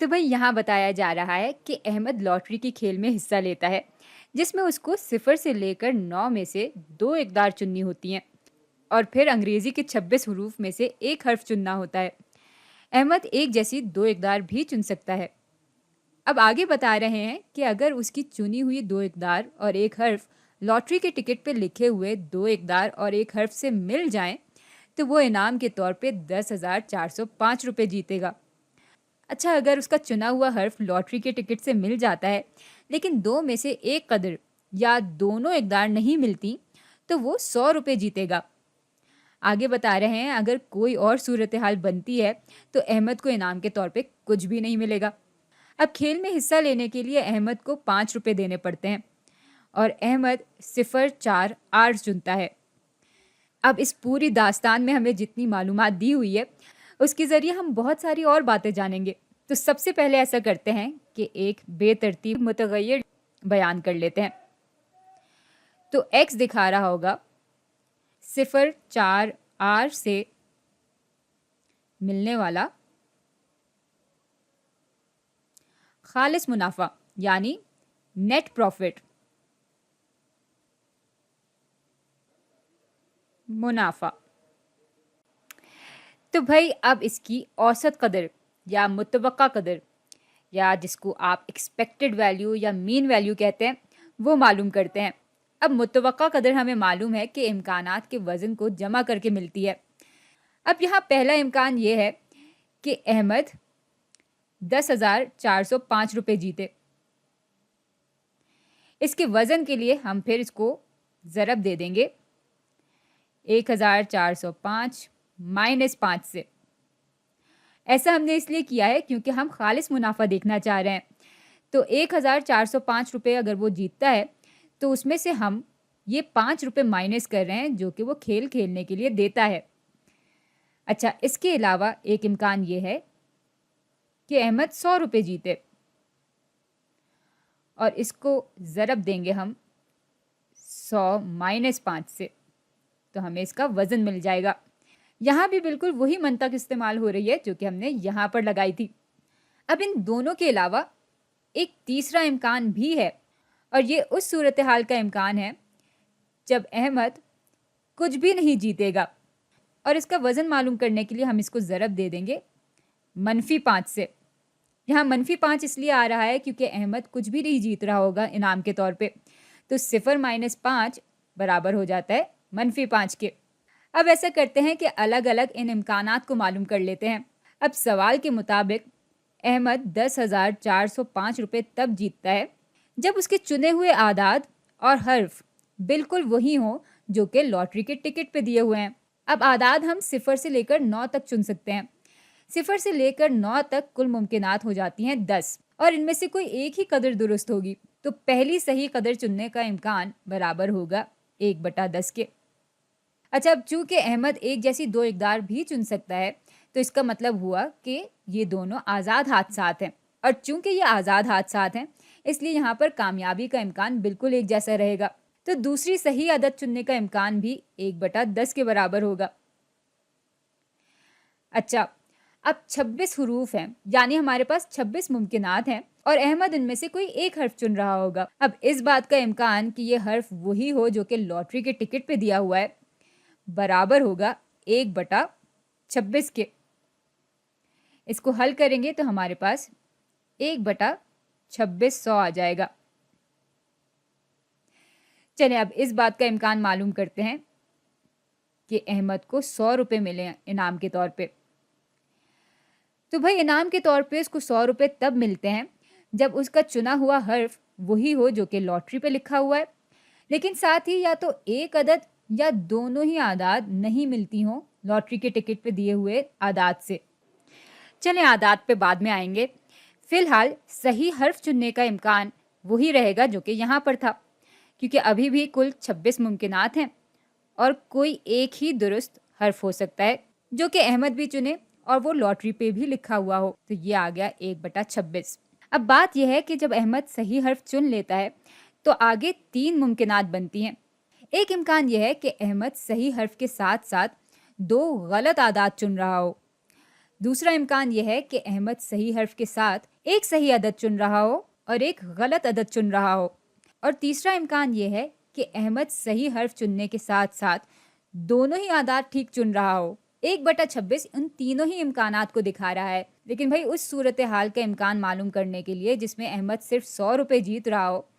तो भाई यहाँ बताया जा रहा है कि अहमद लॉटरी की खेल में हिस्सा लेता है, जिसमें उसको 0 से लेकर 9 में से 2 इकदार चुननी होती हैं और फिर अंग्रेजी के 26 हरूफ में से एक हर्फ चुनना होता है। अहमद एक जैसी 2 इकदार भी चुन सकता है। अब आगे बता रहे हैं कि अगर उसकी चुनी हुई 2 इकदार और एक हर्फ लॉटरी के टिकट पे लिखे हुए 2 इकदार और एक हर्फ से मिल जाएं, तो वो इनाम के तौर पे 10,405 रुपये जीतेगा। अच्छा, अगर उसका चुना हुआ हर्फ लॉटरी के टिकट से मिल जाता है लेकिन 2 में से एक कदर या दोनों इकदार नहीं मिलती, तो वो 100 रुपये जीतेगा। आगे बता रहे हैं अगर कोई और सूरत हाल बनती है तो अहमद को इनाम के तौर पे कुछ भी नहीं मिलेगा। अब खेल में हिस्सा लेने के लिए अहमद को 5 रुपये देने पड़ते हैं और अहमद 048 चुनता है। अब इस पूरी दास्तान में हमें जितनी मालूमात दी हुई है उसके ज़रिए हम बहुत सारी और बातें जानेंगे। तो सबसे पहले ऐसा करते हैं कि एक बेतरतीब मुतगय्यर बयान कर लेते हैं। तो x दिखा रहा होगा 0,4 से मिलने वाला खालिस मुनाफा यानी नेट प्रॉफिट, मुनाफा। तो भाई अब इसकी औसत कदर या मुतवक्का कदर या जिसको आप एक्सपेक्टेड वैल्यू या मीन वैल्यू कहते हैं वो मालूम करते हैं। अब मुतवक्का कदर हमें मालूम है कि इम्कानात के वज़न को जमा करके मिलती है। अब यहाँ पहला इम्कान ये है कि अहमद 10,405 रुपये जीते। इसके वज़न के लिए हम फिर इसको ज़रब दे देंगे 1,405 माइनस 5 से। ऐसा हमने इसलिए किया है क्योंकि हम खालिस मुनाफा देखना चाह रहे हैं। तो 1,405 रुपये अगर वो जीतता है तो उसमें से हम ये 5 रुपये माइनस कर रहे हैं जो कि वो खेल खेलने के लिए देता है। अच्छा, इसके अलावा एक इम्कान ये है कि अहमद 100 रुपये जीते और इसको ज़रब देंगे हम 100 माइनस 5 से, तो हमें इसका वज़न मिल जाएगा। यहाँ भी बिल्कुल वही मंतक इस्तेमाल हो रही है जो कि हमने यहाँ पर लगाई थी। अब इन दोनों के अलावा एक तीसरा इम्कान भी है और ये उस सूरत हाल का इम्कान है जब अहमद कुछ भी नहीं जीतेगा और इसका वज़न मालूम करने के लिए हम इसको ज़रब दे देंगे -5 से। यहाँ -5 इसलिए आ रहा है क्योंकि अहमद कुछ भी नहीं जीत रहा होगा इनाम के तौर पे, तो 0 माइनस 5 बराबर हो जाता है -5 के। अब ऐसा करते हैं कि अलग अलग इन इम्कानात को मालूम कर लेते हैं। अब सवाल के मुताबिक अहमद 10,405 रुपये तब जीतता है जब उसके चुने हुए आदाद और हर्फ बिल्कुल वही हों जो कि लॉटरी के टिकट पे दिए हुए हैं। अब आदाद हम 0 से लेकर 9 तक चुन सकते हैं। 0 से लेकर 9 तक कुल मुमकिनात हो जाती हैं 10 और इनमें से कोई एक ही कदर दुरुस्त होगी, तो पहली सही कदर चुनने का इम्कान बराबर होगा 1/10 के। अच्छा, अब चूंकि अहमद एक जैसी 2 इकदार भी चुन सकता है तो इसका मतलब हुआ कि ये दोनों आज़ाद हादसात हैं और चूंकि ये आज़ाद हादसात हैं इसलिए यहाँ पर कामयाबी का इम्कान बिल्कुल एक जैसा रहेगा। तो दूसरी सही अदद चुनने का इम्कान भी 1/10 के बराबर होगा। अच्छा, अब 26 हरूफ हैं यानी हमारे पास 26 मुमकिनात हैं और अहमद इनमें से कोई एक हर्फ चुन रहा होगा। अब इस बात का इम्कान कि ये हर्फ वही हो जो कि लॉटरी के टिकट पे दिया हुआ है बराबर होगा 1/26 के। इसको हल करेंगे तो हमारे पास 1/2600 आ जाएगा। चलिए अब इस बात का इम्कान मालूम करते हैं कि अहमद को 100 रुपये मिले इनाम के तौर पे। तो भाई इनाम के तौर पे उसको 100 रुपये तब मिलते हैं जब उसका चुना हुआ हर्फ वही हो जो कि लॉटरी पे लिखा हुआ है, लेकिन साथ ही या तो एक अदद या दोनों ही आदाद नहीं मिलती हों लॉटरी के टिकट पे दिए हुए आदाद से। चलें आदाद पे बाद में आएंगे। फिलहाल सही हर्फ चुनने का इम्कान वही रहेगा जो कि यहाँ पर था, क्योंकि अभी भी कुल 26 मुमकिनात हैं और कोई एक ही दुरुस्त हर्फ हो सकता है जो कि अहमद भी चुने और वो लॉटरी पे भी लिखा हुआ हो, तो ये आ गया 1/26। अब बात यह है कि जब अहमद सही हर्फ चुन लेता है तो आगे 3 मुमकिनात बनती हैं। एक इम्कान यह है कि अहमद सही हर्फ के साथ साथ 2 गलत आदाद चुन रहा हो, दूसरा इम्कान यह है कि अहमद सही हर्फ के साथ एक सही अदद चुन रहा हो और एक गलत अदद चुन रहा हो। और तीसरा इम्कान यह है कि अहमद सही हर्फ चुनने के साथ साथ दोनों ही आदाद ठीक चुन रहा हो। 1/26 उन तीनों ही इम्कानात को दिखा रहा है। लेकिन भाई उस सूरत हाल का इम्कान मालूम करने के लिए जिसमें अहमद सिर्फ 100 रुपये जीत रहा हो,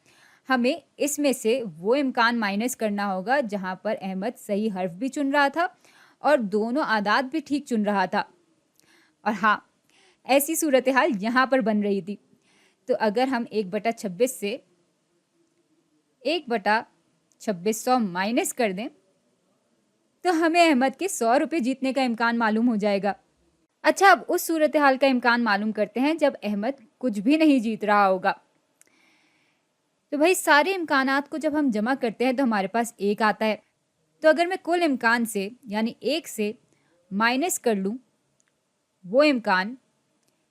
हमें इसमें से वो इम्कान माइनस करना होगा जहां पर अहमद सही हर्फ भी चुन रहा था और दोनों आदाद भी ठीक चुन रहा था। और हाँ, ऐसी सूरत हाल यहाँ पर बन रही थी। तो अगर हम 1/26 से 1/2600 माइनस कर दें तो हमें अहमद के 100 रुपये जीतने का इम्कान मालूम हो जाएगा। अच्छा, अब उस सूरत हाल का इम्कान मालूम करते हैं जब अहमद कुछ भी नहीं जीत रहा होगा। तो भाई सारे इम्कानात को जब हम जमा करते हैं तो हमारे पास 1 आता है। तो अगर मैं कुल इम्कान से यानी 1 से माइनस कर लूँ वो इम्कान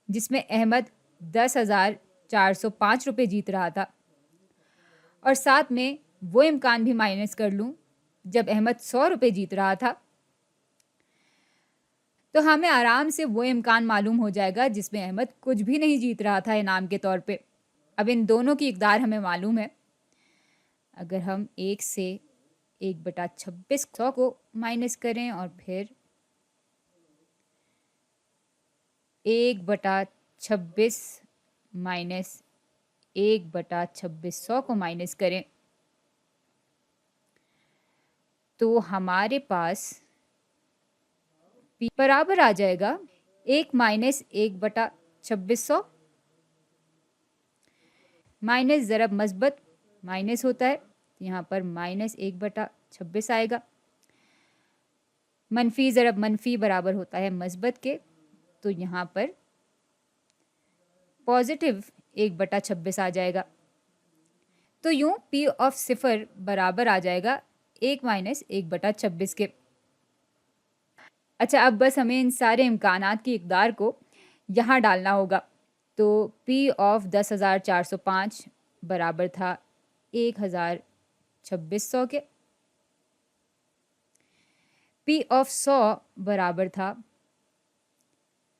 जिसमें अहमद 10,405 रुपये जीत रहा था और साथ में वो इम्कान भी माइनस कर लूँ जब अहमद 100 रुपये जीत रहा था, तो हमें आराम से वो इम्कान मालूम हो जाएगा जिसमें अहमद कुछ भी नहीं जीत रहा था इनाम के तौर पे। अब इन दोनों की इकदार हमें मालूम है। अगर हम 1 से 1/2600 को माइनस करें और फिर 1/26 माइनस 1/2600 को माइनस करें तो हमारे पास P बराबर आ जाएगा 1 माइनस 1/2600 माइनस ज़रब मस्बत माइनस होता है, यहाँ पर माइनस 1/26 आएगा। मनफी ज़रब मनफी बराबर होता है मस्बत के, तो यहाँ पर पॉजिटिव 1/26 आ जाएगा। तो यूं P ऑफ 0 बराबर आ जाएगा 1 माइनस 1/26 के। अच्छा, अब बस हमें इन सारे इम्कानात की इकदार को यहाँ डालना होगा। तो P ऑफ 10,405 बराबर था 1,2600 के। P ऑफ 100 बराबर था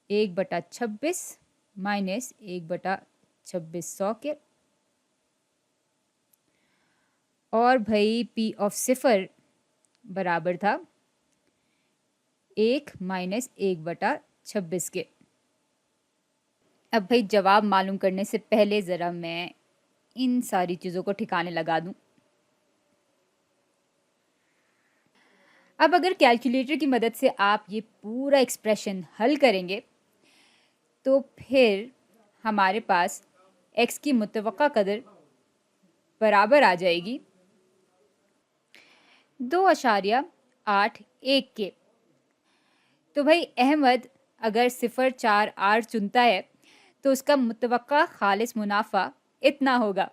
1/26 माइनस 1/2600 के। और भाई P ऑफ 0 बराबर था 1 माइनस 1/26 के। अब भाई जवाब मालूम करने से पहले ज़रा मैं इन सारी चीज़ों को ठिकाने लगा दूं। अब अगर कैलकुलेटर की मदद से आप ये पूरा एक्सप्रेशन हल करेंगे तो फिर हमारे पास x की मुतवक्का कदर बराबर आ जाएगी 2.81 के। तो भाई अहमद अगर 0.48 चुनता है तो उसका मुतवक्का खालिस मुनाफा इतना होगा।